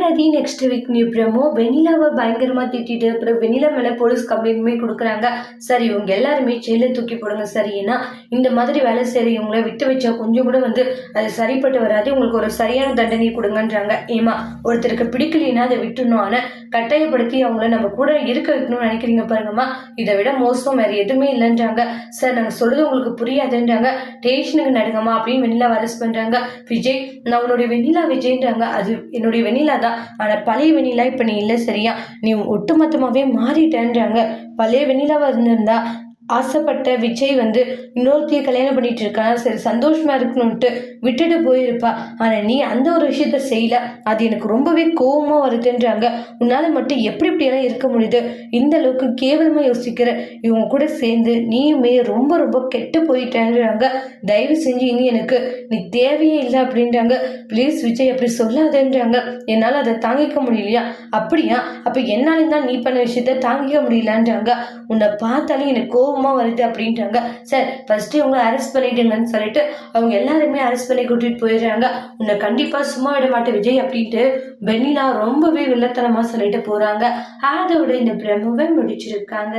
ஆதி next week new promo. வெண்ணிலாவை பயங்கரமா திட்டிட்டு அப்புறம் வெண்ணிலா மேல போலீஸ் கம்ப்ளைண்ட்மே கொடுக்குறாங்க. சரி இவங்க எல்லாருமே ஜெயில தூக்கி போடுங்க சார், ஏன்னா இந்த மாதிரி வேலை செய்யற இவங்களை விட்டு வச்சா கொஞ்சம் கூட அது சரிப்பட்டு வராது, உங்களுக்கு ஒரு சரியான தண்டனை கொடுங்கன்றாங்க. ஏமா ஒருத்தருக்கு பிடிக்கலைன்னா அதை விட்டுணும், ஆனா கட்டாயப்படுத்தி அவங்கள நம்ம கூட இருக்க வைக்கணும்னு நினைக்கிறீங்க பாருங்கம்மா, இதை விட மோசம் வேற எதுவுமே இல்லைன்றாங்க. சார் நாங்க சொல்றது உங்களுக்கு புரியாதுன்றாங்க. ஸ்டேஷனுக்கு நடுங்கம்மா அப்படின்னு வெண்ணிலா அரெஸ்ட் பண்றாங்க. விஜய் நான் உன்னுடைய வெண்ணிலா விஜய்ன்றாங்க. அது என்னுடைய வெண்ணிலா தான், ஆனா பழைய வெண்ணிலா இப்ப நீ இல்லை சரியா, நீ ஒட்டுமொத்தமாவே மாறிட்டேன்றாங்க. பழைய வெண்ணிலாவா இருந்திருந்தா ஆசைப்பட்ட விஜய் இன்னொருத்தைய கல்யாணம் பண்ணிட்டு இருக்கான், சரி சந்தோஷமா இருக்கணும்ட்டு விட்டுட்டு போயிருப்பா. ஆனா நீ அந்த ஒரு விஷயத்த செய்யல, அது எனக்கு ரொம்பவே கோபமா வருதுன்றாங்க. உன்னால மட்டும் எப்படி இப்படியெல்லாம் இருக்க முடியுது, இந்த அளவுக்கு கேவலமா யோசிக்கிற, இவங்க கூட சேர்ந்து நீயுமே ரொம்ப ரொம்ப கெட்டு போயிட்டேன்றாங்க. தயவு செஞ்சு இனி எனக்கு நீ தேவையே இல்லை அப்படின்றாங்க. ப்ளீஸ் விஜய் அப்படி சொல்லாதேன்றாங்க. என்னால் அதை தாங்கிக்க முடியலையா, அப்படியா அப்ப என்னாலும் தான் நீ பண்ண விஷயத்த தாங்கிக்க முடியலன்றாங்க. உன்னை பார்த்தாலே எனக்கு கோபமா வருது அப்படின்றாங்க. சார் ஃபர்ஸ்ட் இவங்க அரெஸ்ட் பண்ணிடுங்கன்னு சொல்லிட்டு அவங்க எல்லாருமே அரெஸ்ட் பண்ணி கூட்டிட்டு போயிடுறாங்க. உன்னை கண்டிப்பா சும்மா விட மாட்டேன் விஜய் அப்படின்ட்டு வெண்ணிலா ரொம்பவே வில்லத்தனமா சொல்லிட்டு போறாங்க. அதோட இந்த பிரமுவை முடிச்சிருக்காங்க.